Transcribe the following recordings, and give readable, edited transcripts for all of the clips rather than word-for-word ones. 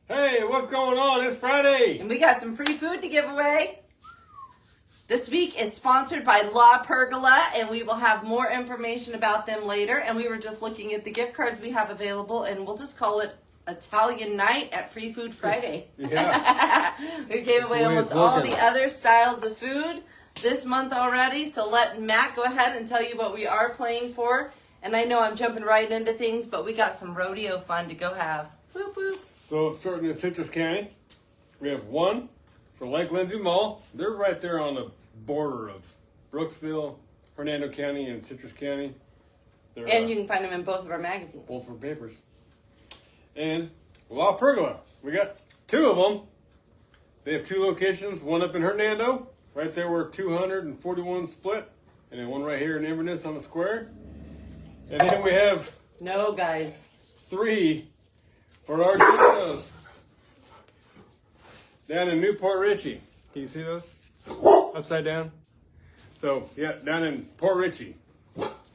Hey, what's going on? It's Friday. And we got some free food to give away. This week is sponsored by La Pergola, and we will have more information about them later. And we were just looking at the gift cards we have available, and we'll just call it Italian Night at Free Food Friday. Yeah. We gave away almost all the other styles of food this month already. So let Matt go ahead and tell you what we are playing for. And I know I'm jumping right into things, but we got some rodeo fun to go have. Boop, boop. So starting in Citrus County, we have one for Lake Lindsay Mall. They're right there on the border of Brooksville, Hernando County, and Citrus County. They're, And you can find them in both of our magazines. both for papers. And La Pergola, we got two of them. They have two locations, one up in Hernando, right there where 241 split, and then one right here in Inverness on the square. And then we have No, guys. three for our Argentinos down in Newport Richey. Can you see those? Upside down? So, yeah, down in Port Richey,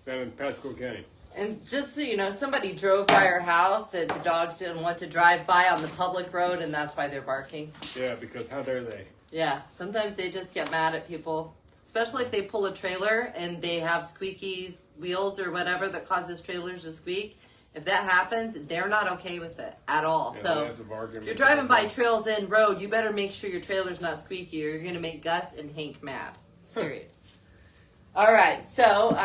down in Pasco County. And just so you know, somebody drove by our house that the dogs didn't want to drive by on the public road, and that's why they're barking. Yeah, because how dare they? Yeah, sometimes they just get mad at people, especially if they pull a trailer and they have squeaky wheels or whatever that causes trailers to squeak. If that happens, they're not okay with it at all. Yeah, they So have to bargain if you're with driving them. by Trails End Road, you better make sure your trailer's not squeaky or you're going to make Gus and Hank mad. Period. All right, so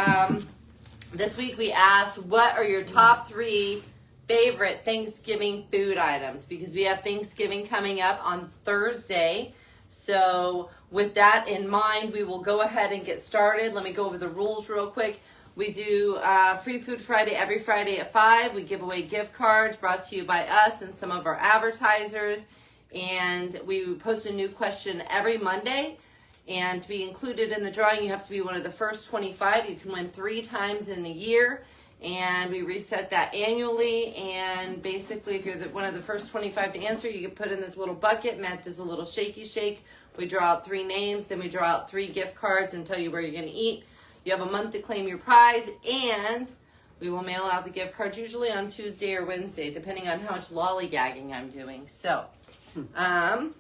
this week we asked, what are your top 3 favorite Thanksgiving food items? Because we have Thanksgiving coming up on Thursday. So with that in mind, we will go ahead and get started. Let me go over the rules real quick. We do Free Food Friday every Friday at 5. We give away gift cards brought to you by us and some of our advertisers. And we post a new question every Monday. And to be included in the drawing, you have to be one of the first 25. You can win 3 times in a year. And we reset that annually. And basically, if you're one of the first 25 to answer, you get put in this little bucket. Matt does a little shaky shake. We draw out 3 names. Then we draw out 3 gift cards and tell you where you're going to eat. You have a month to claim your prize, and we will mail out the gift cards usually on Tuesday or Wednesday, depending on how much lollygagging I'm doing. So, we'll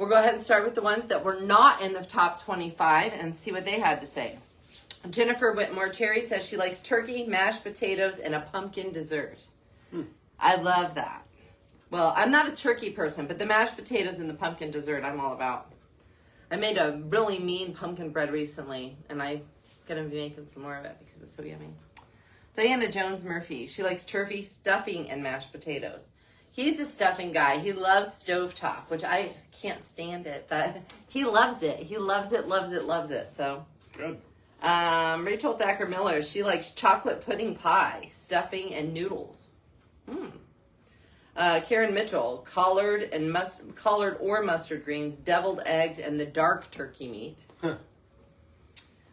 go ahead and start with the ones that were not in the top 25 and see what they had to say. Jennifer Whitmore Cherry says she likes turkey, mashed potatoes, and a pumpkin dessert. I love that. Well, I'm not a turkey person, but the mashed potatoes and the pumpkin dessert I'm all about. I made a really mean pumpkin bread recently, and I'm going to be making some more of it because it was so yummy. Diana Jones Murphy, she likes turkey stuffing and mashed potatoes. He's a stuffing guy. He loves stovetop, which I can't stand it, but he loves it. He loves it, loves it, loves it. So It's good. Rachel Thacker Miller, she likes chocolate pudding pie, stuffing, and noodles. Karen Mitchell, collard or mustard greens, deviled eggs, and the dark turkey meat.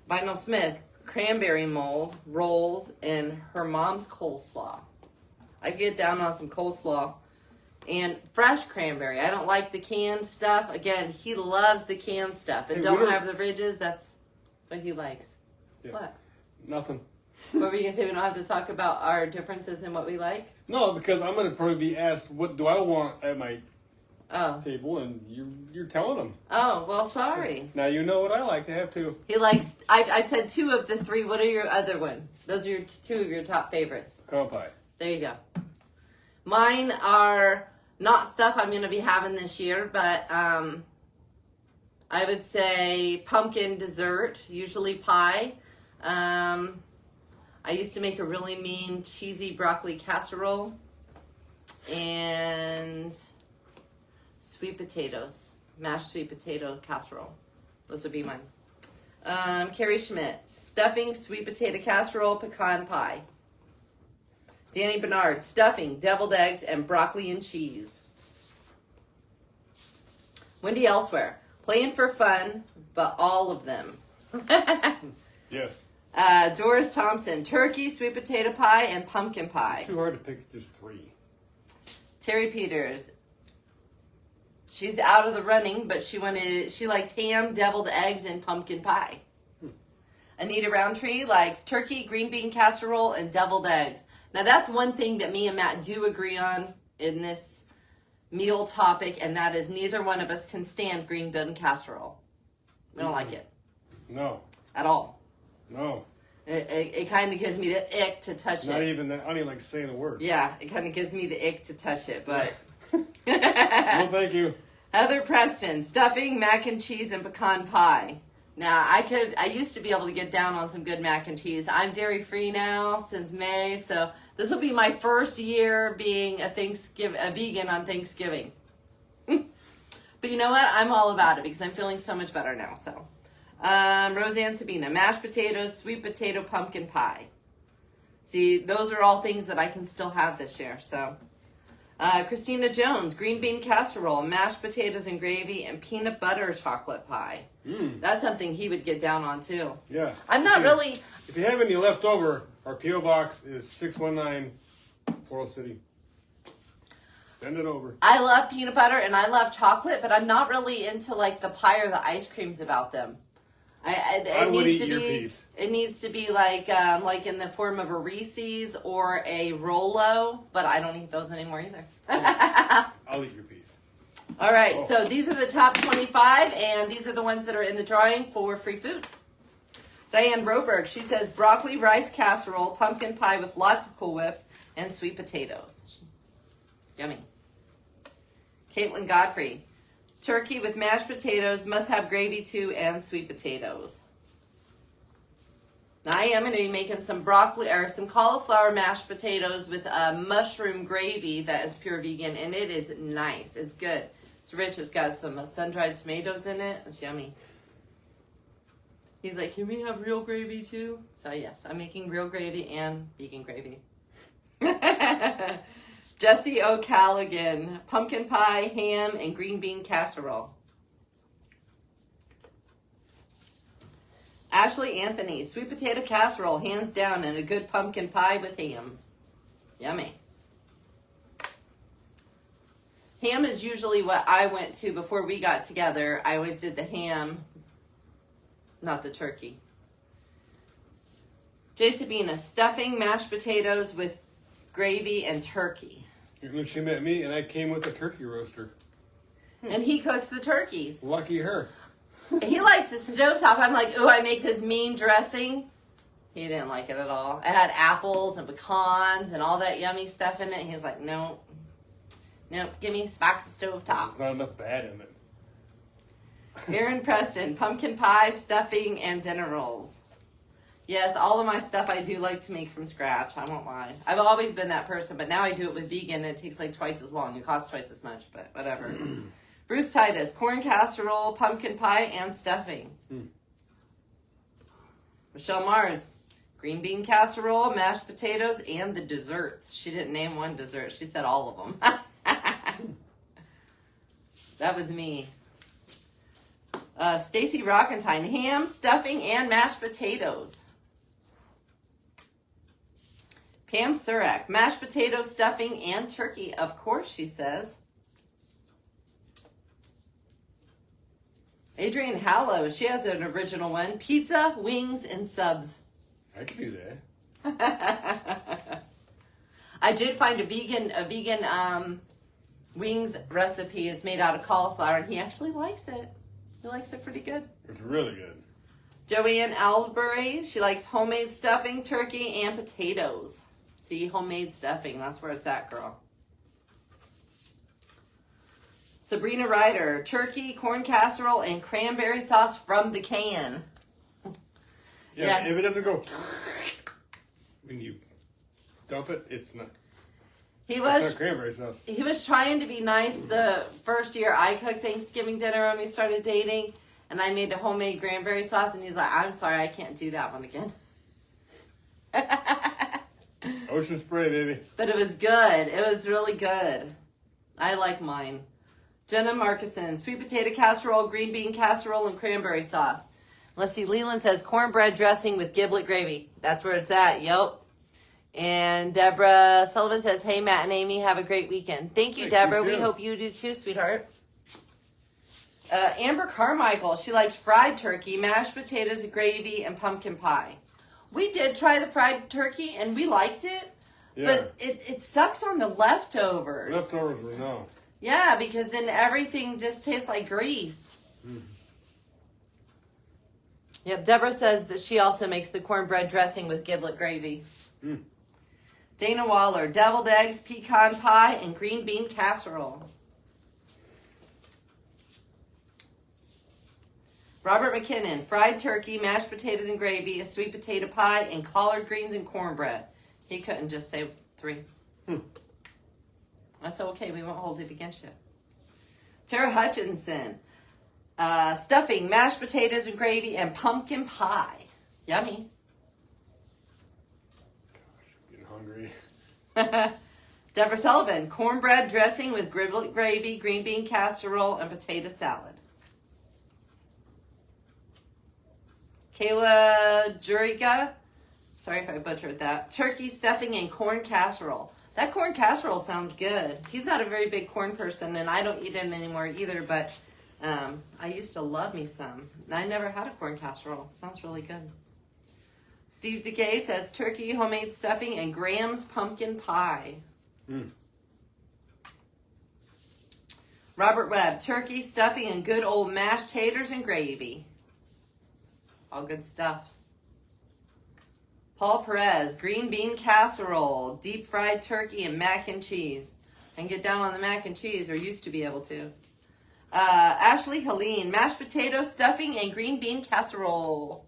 Vinyl Smith, cranberry mold, rolls, and her mom's coleslaw. I get down on some coleslaw. And fresh cranberry. I don't like the canned stuff. Again, he loves the canned stuff. And Hey, don't have the ridges. That's what he likes. Yeah. What? Nothing. What were you going to say? We don't have to talk about our differences in what we like? No, because I'm going to probably be asked, what do I want at my Oh. table, and you're telling them. Oh, well, sorry. Now you know what I like to have too. He likes, I said 2 of the 3. What are your other one? Those are your 2 of your top favorites. Corn pie. There you go. Mine are not stuff I'm going to be having this year, but I would say pumpkin dessert, usually pie. I used to make a really mean cheesy broccoli casserole and sweet potatoes, mashed sweet potato casserole. Those would be mine. Carrie Schmidt, stuffing, sweet potato casserole, pecan pie. Danny Bernard, stuffing, deviled eggs, and broccoli and cheese. Wendy Elsewhere, playing for fun, but all of them. Yes. Doris Thompson, turkey, sweet potato pie, and pumpkin pie. It's too hard to pick just 3. Terry Peters, she's out of the running, but she likes ham, deviled eggs, and pumpkin pie. Anita Roundtree likes turkey, green bean casserole, and deviled eggs. Now that's one thing that me and Matt do agree on in this meal topic, and that is neither one of us can stand green bean casserole. We don't like it. No. At all. No. It kind of gives me the ick to touch it. Not even that. I don't even like saying a word. Yeah, it kind of gives me the ick to touch it, but... Well, thank you. Heather Preston, stuffing, mac and cheese, and pecan pie. Now, I used to be able to get down on some good mac and cheese. I'm dairy-free now since May, so this will be my first year being a vegan on Thanksgiving. But you know what? I'm all about it because I'm feeling so much better now, so... Roseanne Sabina, mashed potatoes, sweet potato, pumpkin pie. See, those are all things that I can still have this year, so. Christina Jones, green bean casserole, mashed potatoes and gravy, and peanut butter chocolate pie. That's something he would get down on, too. Yeah. I'm not really... If you have any left over, our P.O. Box is 619 Floral City. Send it over. I love peanut butter and I love chocolate, but I'm not really into, like, the pie or the ice creams about them. I would eat your piece. It needs to be like in the form of a Reese's or a Rolo, but I don't eat those anymore either. I'll eat your piece. All right, so these are the top 25, and these are the ones that are in the drawing for free food. Diane Roberg, she says broccoli rice casserole, pumpkin pie with lots of Cool Whips, and sweet potatoes. Yummy. Caitlin Godfrey. Turkey with mashed potatoes, must have gravy too, and sweet potatoes. Now I am going to be making some broccoli or some cauliflower mashed potatoes with mushroom gravy that is pure vegan, and it is nice. It's good. It's rich. It's got some sun-dried tomatoes in it. It's yummy. He's like, can we have real gravy too? So yes, I'm making real gravy and vegan gravy. Jesse O'Callaghan, pumpkin pie, ham, and green bean casserole. Ashley Anthony, sweet potato casserole, hands down, and a good pumpkin pie with ham. Yummy. Ham is usually what I went to before we got together. I always did the ham, not the turkey. Jay Sabina, stuffing, mashed potatoes with gravy and turkey. She met me, and I came with a turkey roaster. And he cooks the turkeys. Lucky her. He likes the stovetop. I'm like, ooh, I make this mean dressing. He didn't like it at all. It had apples and pecans and all that yummy stuff in it. He's like, nope. Nope, give me a box of stovetop. There's not enough bad in it. Aaron Preston, pumpkin pie, stuffing, and dinner rolls. Yes, all of my stuff I do like to make from scratch. I won't lie. I've always been that person, but now I do it with vegan, and it takes like twice as long. It costs twice as much, but whatever. Bruce Titus, corn casserole, pumpkin pie, and stuffing. Michelle Mars, green bean casserole, mashed potatoes, and the desserts. She didn't name one dessert. She said all of them. That was me. Stacy Rockentine, ham, stuffing, and mashed potatoes. Pam Surak, mashed potato, stuffing, and turkey. Of course, she says. Adrienne Hallow, she has an original one. Pizza, wings, and subs. I could do that. I did find a vegan wings recipe. It's made out of cauliflower, and he actually likes it. He likes it pretty good. It's really good. Joanne Aldbury, she likes homemade stuffing, turkey, and potatoes. See, homemade stuffing, that's where it's at, girl. Sabrina Ryder, turkey, corn casserole, and cranberry sauce from the can. Yeah, if it doesn't go when you dump it, it's not. It's not cranberry sauce. He was trying to be nice the first year I cooked Thanksgiving dinner when we started dating, and I made a homemade cranberry sauce, and he's like, I'm sorry, I can't do that one again. Ocean spray, baby. But it was good. It was really good. I like mine. Jenna Markison, sweet potato casserole, green bean casserole, and cranberry sauce. Let's see, Leland says cornbread dressing with giblet gravy. That's where it's at, yep. And Deborah Sullivan says, hey, Matt and Amy, have a great weekend. Thank you, Deborah. We hope you do too, sweetheart. Amber Carmichael, she likes fried turkey, mashed potatoes, gravy, and pumpkin pie. We did try the fried turkey, and we liked it. Yeah. But it sucks on the leftovers. Leftovers were no. Yeah, because then everything just tastes like grease. Yep, Deborah says that she also makes the cornbread dressing with giblet gravy. Dana Waller, deviled eggs, pecan pie, and green bean casserole. Robert McKinnon, fried turkey, mashed potatoes and gravy, a sweet potato pie, and collard greens and cornbread. He couldn't just say 3. That's okay. We won't hold it against you. Tara Hutchinson, stuffing, mashed potatoes and gravy, and pumpkin pie. Yummy. Gosh, I'm getting hungry. Deborah Sullivan, cornbread dressing with giblet gravy, green bean casserole, and potato salad. Kayla Juriga, sorry if I butchered that. Turkey stuffing and corn casserole. That corn casserole sounds good. He's not a very big corn person, and I don't eat it anymore either, but I used to love me some. I never had a corn casserole. Sounds really good. Steve DeGay says turkey, homemade stuffing, and Graham's pumpkin pie. Robert Webb, turkey, stuffing, and good old mashed taters and gravy. All good stuff. Paul Perez, green bean casserole, deep fried turkey, and mac and cheese. I can get down on the mac and cheese, or used to be able to. Ashley Helene, mashed potato, stuffing, and green bean casserole.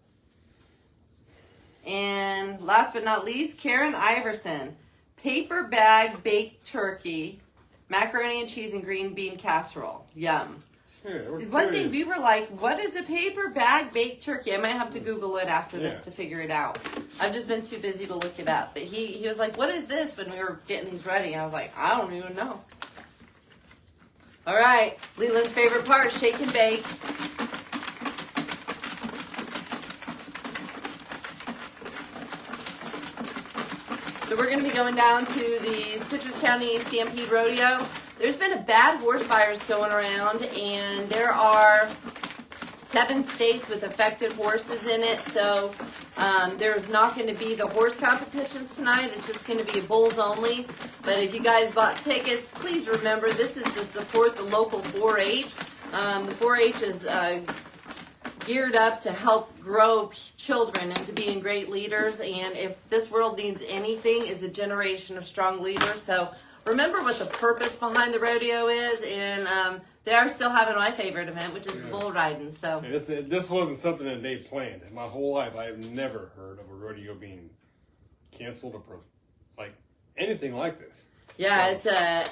And last but not least, Karen Iverson, paper bag baked turkey, macaroni and cheese, and green bean casserole. Yum. Yeah, One thing we were like, what is a paper bag baked turkey? I might have to Google it after this to figure it out. I've just been too busy to look it up. But he was like, what is this when we were getting these ready? And I was like, I don't even know. All right, Leland's favorite part, shake and bake. So we're going to be going down to the Citrus County Stampede Rodeo. There's been a bad horse virus going around, and there are 7 states with affected horses in it. So there's not going to be the horse competitions tonight. It's just going to be bulls only. But if you guys bought tickets, please remember this is to support the local 4-H. The 4-H is geared up to help grow children into being great leaders. And if this world needs anything, is a generation of strong leaders. So remember what the purpose behind the rodeo is, and they are still having my favorite event, which is the bull riding. So this wasn't something that they planned. In my whole life, I have never heard of a rodeo being canceled or like anything like this. Yeah, it's a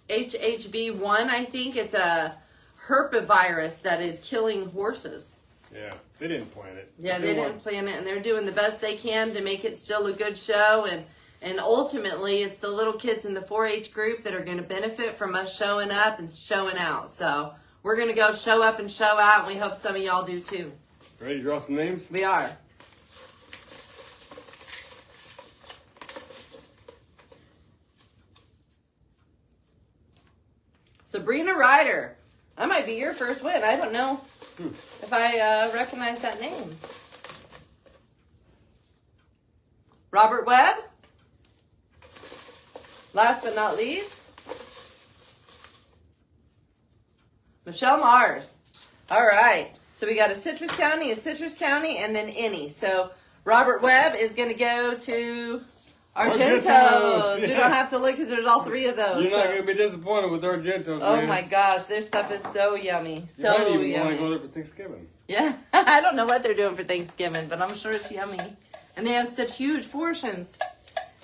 HHV1, I think. It's a herpesvirus that is killing horses. Yeah, they didn't plan it. Yeah, they didn't plan it, and they're doing the best they can to make it still a good show. And ultimately, it's the little kids in the 4-H group that are going to benefit from us showing up and showing out. So we're going to go show up and show out, and we hope some of y'all do too. Ready to draw some names? We are. Sabrina Ryder. That might be your first win. I don't know if I recognize that name. Robert Webb. Last but not least, Michelle Mars. All right. So we got a Citrus County, and then any. So Robert Webb is going to go to Argentos. Yeah. We don't have to look because there's all 3 of those. You're not going to be disappointed with Argentos. Oh man. my gosh, their stuff is so yummy. So you might even yummy. want to go there for Thanksgiving. Yeah, I don't know what they're doing for Thanksgiving, but I'm sure it's yummy. And they have such huge portions.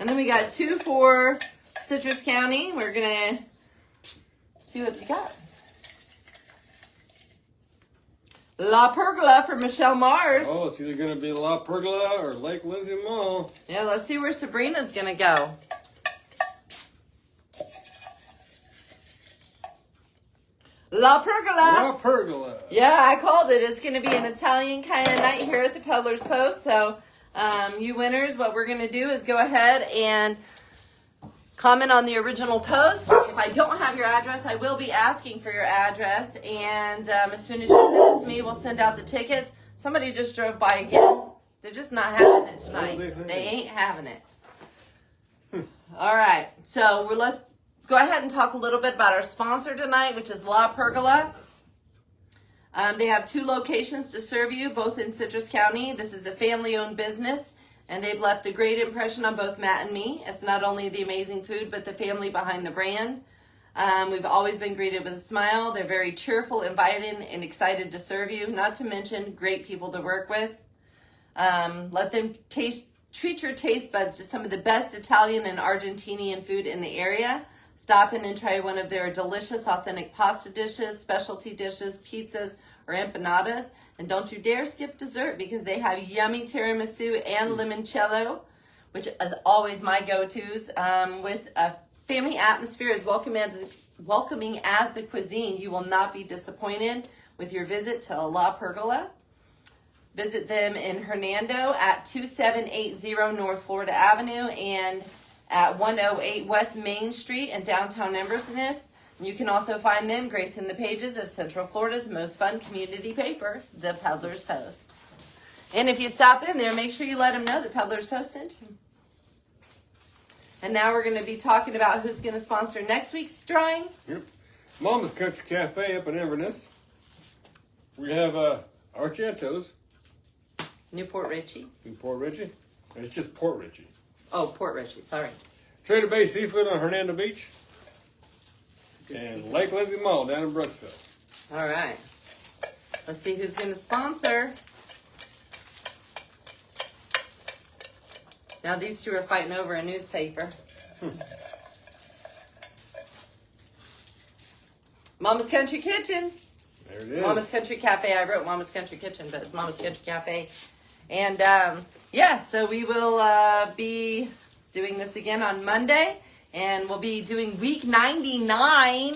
And then we got 2 for Citrus County. We're going to see what we got. La Pergola for Michelle Mars. Oh, it's either going to be La Pergola or Lake Lindsay Mall. Yeah, let's see where Sabrina's going to go. La Pergola. La Pergola. Yeah, I called it. It's going to be an Italian kind of night here at the Peddler's Post. So, you winners, what we're going to do is go ahead and comment on the original post. If I don't have your address, I will be asking for your address. And as soon as you send it to me, we'll send out the tickets. Somebody just drove by again. They're just not having it tonight. They ain't having it. All right. So let's go ahead and talk a little bit about our sponsor tonight, which is La Pergola. They have 2 locations to serve you, both in Citrus County. This is a family-owned business, and they've left a great impression on both Matt and me. It's not only the amazing food, but the family behind the brand. We've always been greeted with a smile. They're very cheerful, inviting, and excited to serve you. Not to mention, great people to work with. Let them treat your taste buds to some of the best Italian and Argentinian food in the area. Stop in and try one of their delicious, authentic pasta dishes, specialty dishes, pizzas, or empanadas. And don't you dare skip dessert, because they have yummy tiramisu and lemon cello, which is always my go-tos. With a family atmosphere as welcoming as the cuisine, you will not be disappointed with your visit to La Pergola. Visit them in Hernando at 2780 North Florida Avenue and at 108 West Main Street in Downtown Inverness. You can also find them gracing the pages of Central Florida's most fun community paper, the Peddler's Post. And if you stop in there, make sure you let them know the Peddler's Post sent you. And now we're going to be talking about who's going to sponsor next week's drawing. Yep. Mama's Country Cafe up in Inverness. We have Argentos. Newport Richie. Port Richie. It's just Port Richie. Oh, Port Richie, sorry. Trader Bay Seafood on Hernando Beach. And seafood. Lake Lindsay Mall down in Brooksville. All right. Let's see who's going to sponsor. Now these 2 are fighting over a newspaper. Mama's Country Kitchen. There it is. Mama's Country Cafe. I wrote Mama's Country Kitchen, but it's Mama's Country Cafe. And so we will be doing this again on Monday. And we'll be doing week 99.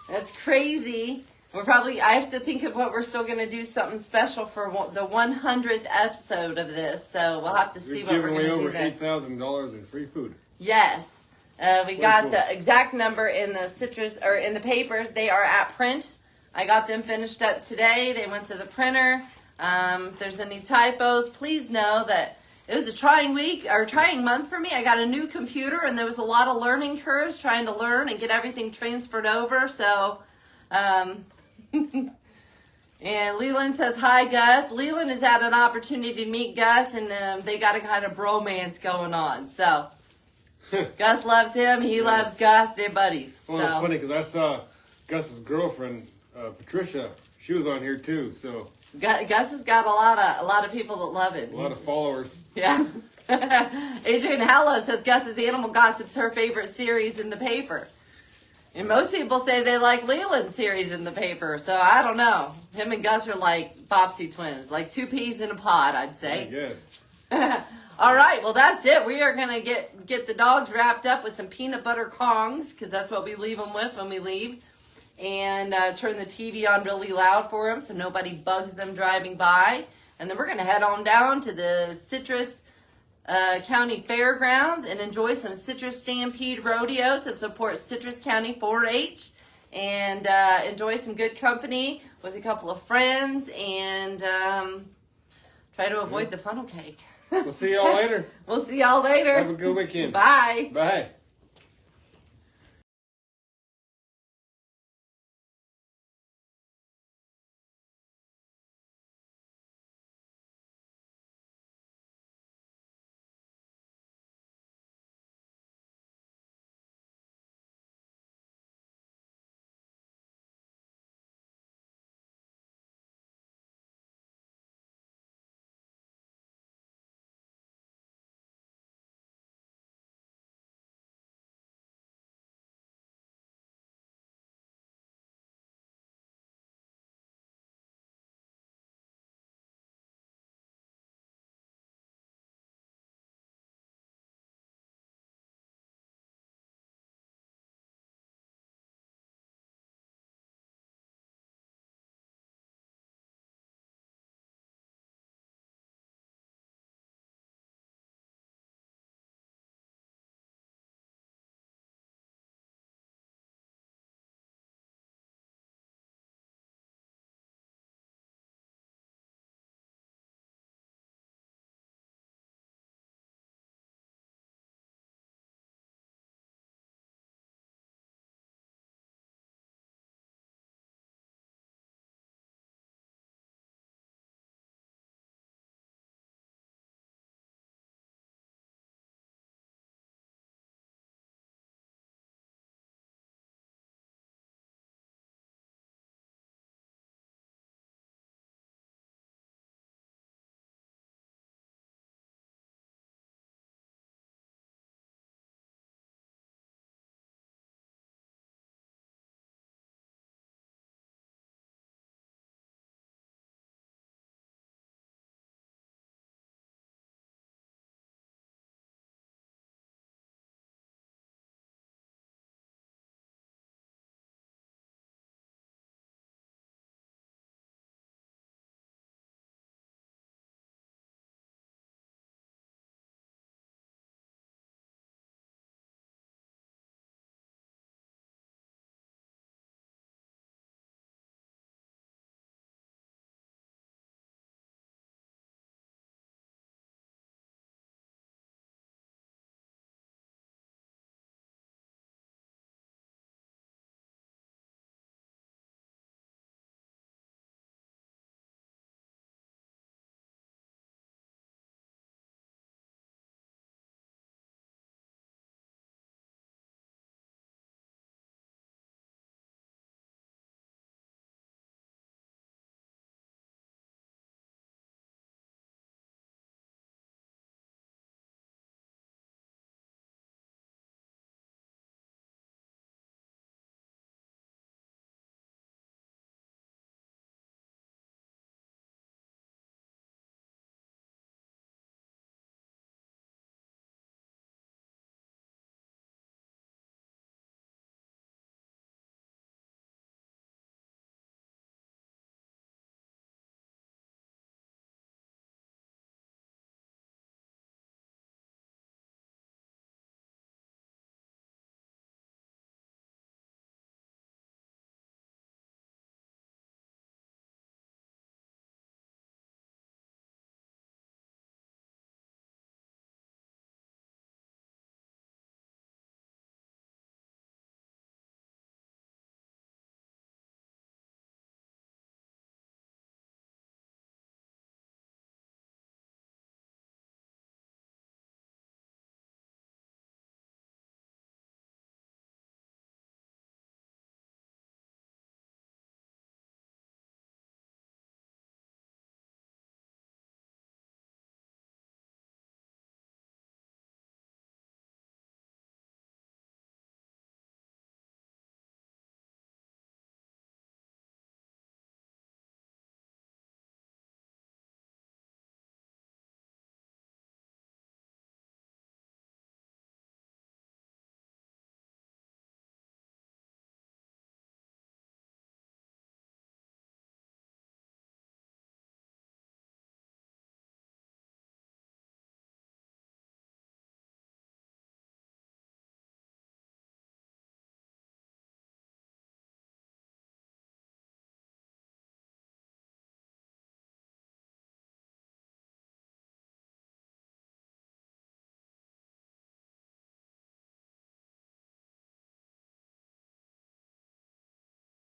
That's crazy. I have to think of what we're still going to do, something special for the 100th episode of this. So we'll have to see what we're going to do. We're giving away over $8,000 in free food. Yes. We got the exact number in the citrus or in the papers. They are at print. I got them finished up today. They went to the printer. If there's any typos, please know that it was a trying week or trying month for me. I got a new computer and there was a lot of learning curves trying to learn and get everything transferred over. So, and Leland says, hi, Gus. Leland has had an opportunity to meet Gus, and they got a kind of bromance going on. So, Gus loves him. He loves Gus. They're buddies. Well, it's funny because I saw Gus's girlfriend, Patricia. She was on here too. So Gus has got a lot of people that love him. A lot of followers. Yeah. Adrian Hallow says Gus's Animal Gossip's her favorite series in the paper. And most people say they like Leland's series in the paper. So I don't know. Him and Gus are like Bobsy twins. Like 2 peas in a pod, I'd say. Yes. All right. Well, that's it. We are going to get the dogs wrapped up with some peanut butter Kongs, because that's what we leave them with when we leave. And turn the TV on really loud for them so nobody bugs them driving by. And then we're going to head on down to the Citrus County Fairgrounds and enjoy some Citrus Stampede Rodeo to support Citrus County 4-H and enjoy some good company with a couple of friends and try to avoid the funnel cake. We'll see y'all later. We'll see y'all later. Have a good weekend. Bye. Bye.